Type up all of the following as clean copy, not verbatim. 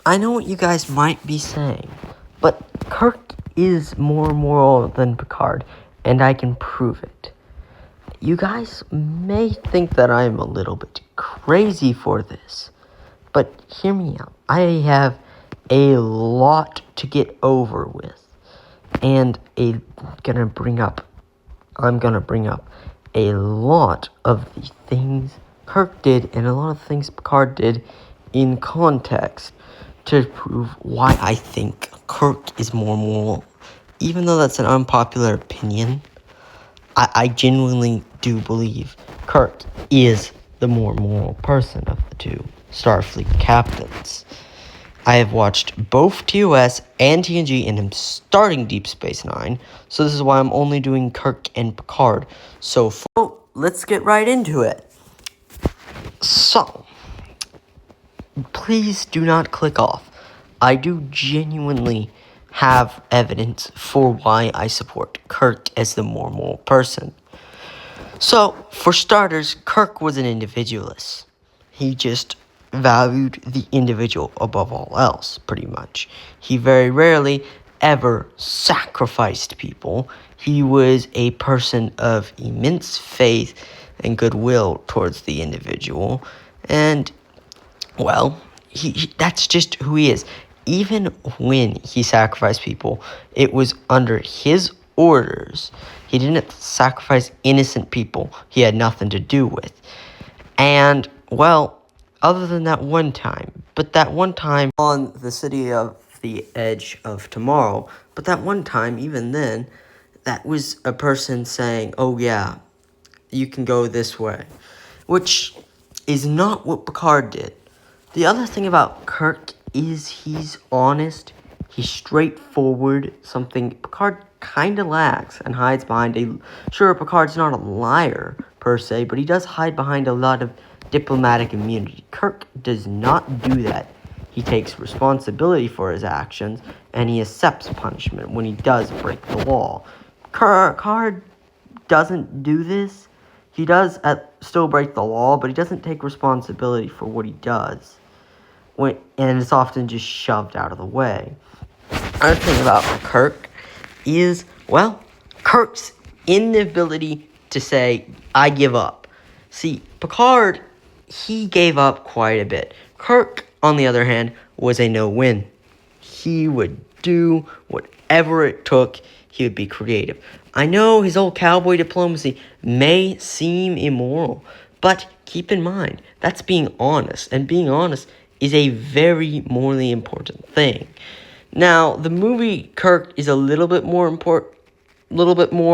I know what you guys might be saying, but Kirk is more moral than Picard, and I can prove it. You guys may think that I'm a little bit crazy for this, but hear me out. I have a lot to get over with, and I'm gonna bring up a lot of the things Kirk did and a lot of things Picard did in context to prove why I think Kirk is more moral. Even though that's an unpopular opinion, I genuinely do believe Kirk is the more moral person of the two Starfleet captains. I have watched both TOS and TNG and am starting Deep Space Nine, so this is why I'm only doing Kirk and Picard. So, let's get right into it. So, please do not click off. I do genuinely have evidence for why I support Kirk as the more moral person. So, for starters, Kirk was an individualist. He just valued the individual above all else, pretty much. He very rarely ever sacrificed people. He was a person of immense faith and goodwill towards the individual. And, well, that's just who he is. Even when he sacrificed people, it was under his orders. He didn't sacrifice innocent people he had nothing to do with. And, well, other than that one time, but that one time on the City of the Edge of Tomorrow, but that one time, even then, that was a person saying, oh yeah, you can go this way, which is not what Picard did. The other thing about Kirk is he's honest, he's straightforward, something Picard kind of lacks and hides behind Sure, Picard's not a liar, per se, but he does hide behind a lot of diplomatic immunity. Kirk does not do that. He takes responsibility for his actions, and he accepts punishment when he does break the law. Picard doesn't do this. He does still break the law, but he doesn't take responsibility for what he does. And it's often just shoved out of the way. Another thing about Kirk is, well, Kirk's inability to say, I give up. See, Picard, he gave up quite a bit. Kirk, on the other hand, was a no-win. He would do whatever it took. He would be creative. I know his old cowboy diplomacy may seem immoral, but keep in mind, that's being honest, and being honest is a very morally important thing. Now, the movie Kirk is a little bit more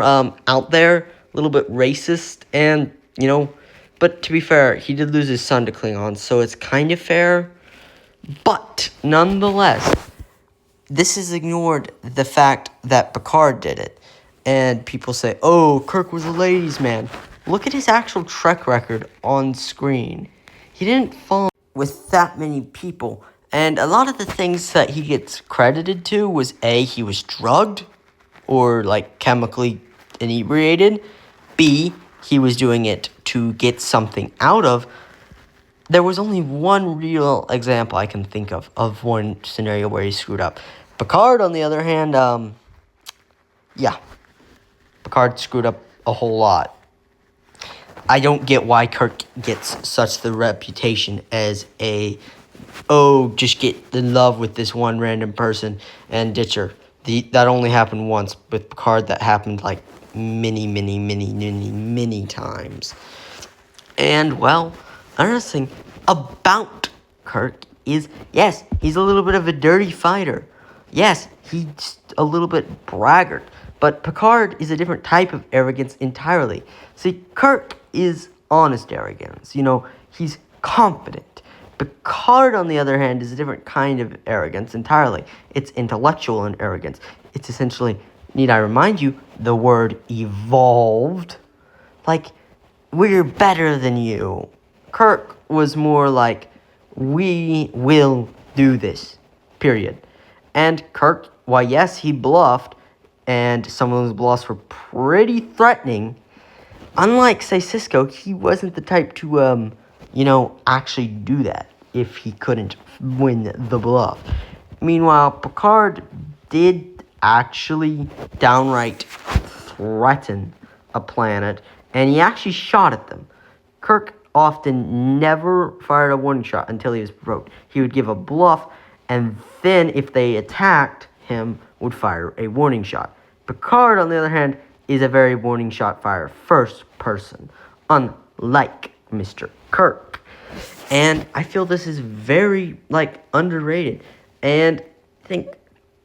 out there, a little bit racist, and, but to be fair, he did lose his son to Klingons, so it's kind of fair. But, nonetheless, this has ignored the fact that Picard did it. And people say, oh, Kirk was a ladies' man. Look at his actual track record on screen. He didn't fall with that many people. And a lot of the things that he gets credited to was A, he was drugged or chemically inebriated. B, he was doing it to get something out of. There was only one real example I can think of one scenario where he screwed up. Picard, on the other hand, Picard screwed up a whole lot. I don't get why Kirk gets such the reputation as just get in love with this one random person and ditch her. That only happened once. With Picard, that happened many times. And, well, another thing about Kirk is, yes, he's a little bit of a dirty fighter. Yes, he's a little bit braggart. But Picard is a different type of arrogance entirely. See, Kirk is honest arrogance. He's confident. Picard, on the other hand, is a different kind of arrogance entirely. It's intellectual and arrogance. It's essentially, need I remind you, the word evolved. We're better than you. Kirk was more like, we will do this, period. And Kirk, why, yes, he bluffed, and some of those bluffs were pretty threatening. Unlike, say, Sisko, he wasn't the type to, actually do that. if he couldn't win the bluff. Meanwhile, Picard did actually downright threaten a planet, and he actually shot at them. Kirk often never fired a warning shot until he was provoked. He would give a bluff, and then if they attacked him, would fire a warning shot. Picard, on the other hand, is a very warning shot fire first person, unlike Mr. Kirk. And I feel this is very, underrated. And I think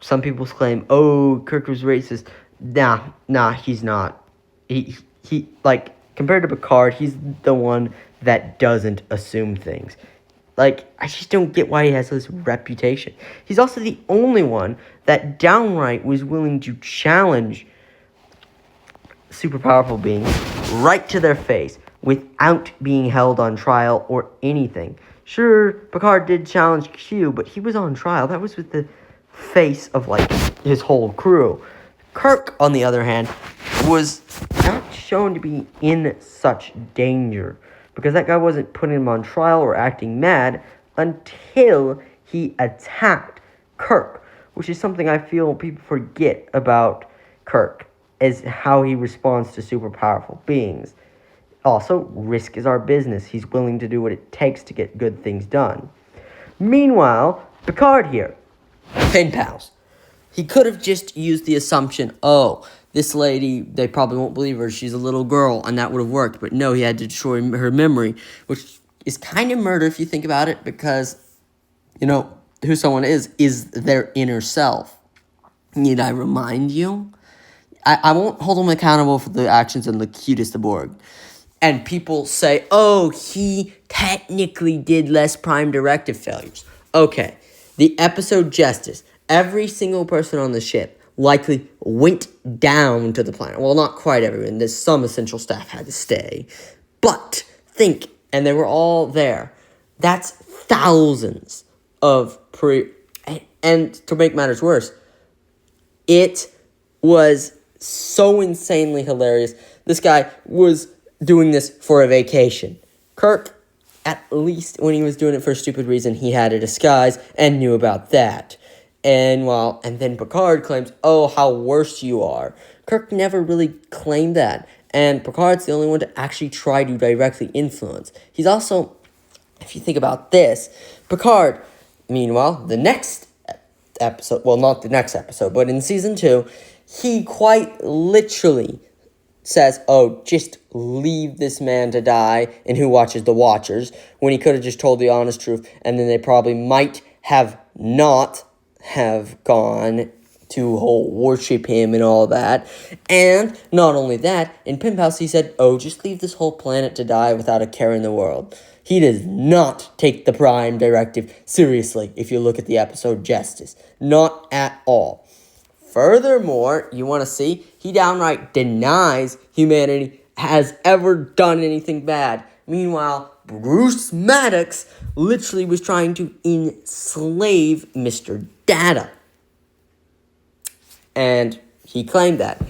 some people claim, oh, Kirk was racist. Nah, he's not. He compared to Picard, he's the one that doesn't assume things. I just don't get why he has this reputation. He's also the only one that downright was willing to challenge super powerful beings right to their face without being held on trial or anything. Sure, Picard did challenge Q, but he was on trial. That was with the face of, his whole crew. Kirk, on the other hand, was not shown to be in such danger, because that guy wasn't putting him on trial or acting mad until he attacked Kirk, which is something I feel people forget about Kirk, is how he responds to super powerful beings. Also, risk is our business. He's willing to do what it takes to get good things done. Meanwhile, Picard here, pen pals. He could have just used the assumption, oh, this lady, they probably won't believe her, she's a little girl, and that would have worked. But no, he had to destroy her memory, which is kind of murder if you think about it, because, who someone is their inner self. Need I remind you? I won't hold him accountable for the actions in the cutest of Borg. And people say, oh, he technically did less Prime Directive failures. Okay, the episode Justice, every single person on the ship likely went down to the planet. Well, not quite everyone. There's some essential staff had to stay. But think, and they were all there. That's thousands of and to make matters worse, it was so insanely hilarious. This guy was doing this for a vacation. Kirk, at least when he was doing it for a stupid reason, he had a disguise and knew about that. And then Picard claims, oh, how worse you are. Kirk never really claimed that. And Picard's the only one to actually try to directly influence. He's also, if you think about this, Picard, meanwhile, the next episode, well, not the next episode, but in season 2, he quite literally says, oh, just leave this man to die, and who watches the Watchers, when he could have just told the honest truth, and then they probably might have not have gone to worship him and all that. And not only that, in Pimp House he said, oh, just leave this whole planet to die without a care in the world. He does not take the Prime Directive seriously if you look at the episode Justice. Not at all. Furthermore, you want to see, he downright denies humanity has ever done anything bad. Meanwhile, Bruce Maddox literally was trying to enslave Mr. Data. And he claimed that.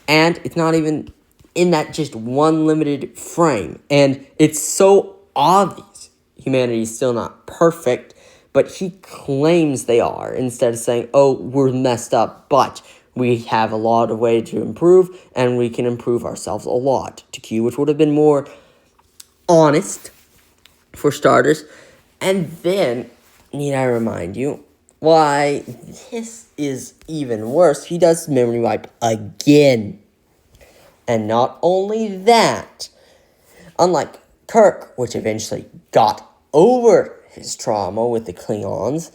And it's not even in that just one limited frame. And it's so obvious humanity is still not perfect, but he claims they are, instead of saying, oh, we're messed up, but we have a lot of ways to improve, and we can improve ourselves a lot, to Q, which would have been more honest, for starters. And then, need I remind you, why this is even worse, he does memory wipe again. And not only that, unlike Kirk, which eventually got over his trauma with the Klingons,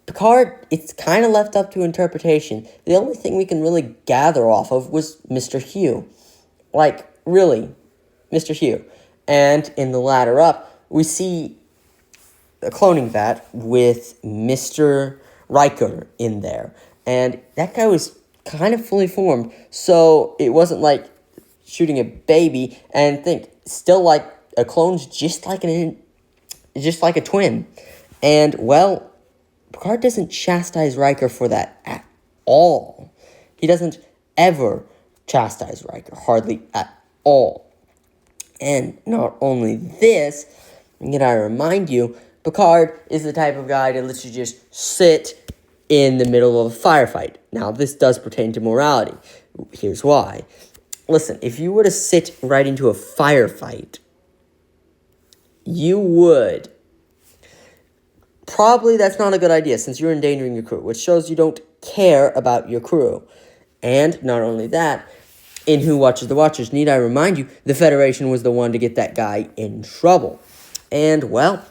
Picard, it's kind of left up to interpretation. The only thing we can really gather off of was Mr. Hugh. Really, Mr. Hugh. And in the ladder up, we see a cloning vat with Mr. Riker in there. And that guy was kind of fully formed, so it wasn't like shooting a baby. And think, still like a clone's just like a twin. And, well, Picard doesn't chastise Riker for that at all. He doesn't ever chastise Riker, hardly at all. And not only this, yet I remind you, Picard is the type of guy to literally just sit in the middle of a firefight. Now, this does pertain to morality. Here's why. Listen, if you were to sit right into a firefight, you would. Probably that's not a good idea since you're endangering your crew, which shows you don't care about your crew. And not only that, in Who Watches the Watchers, need I remind you, the Federation was the one to get that guy in trouble. And, well,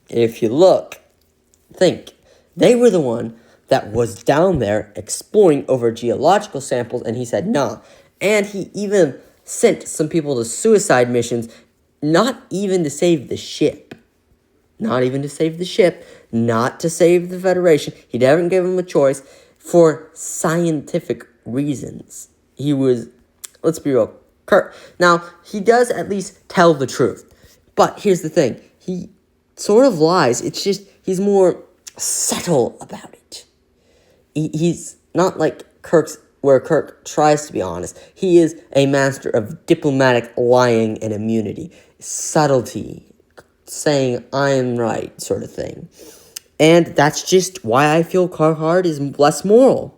if you think, they were the one that was down there exploring over geological samples, and he said, nah. And he even sent some people to suicide missions, not even to save the ship. Not even to save the ship, not to save the Federation. He didn't give them a choice for scientific reasons. He was, let's be real, Kirk. Now, he does at least tell the truth. But here's the thing. He sort of lies. It's just, he's more subtle about it. He's not like where Kirk tries to be honest. He is a master of diplomatic lying and immunity. Subtlety. Saying, I'm right, sort of thing. And that's just why I feel Carhartt is less moral.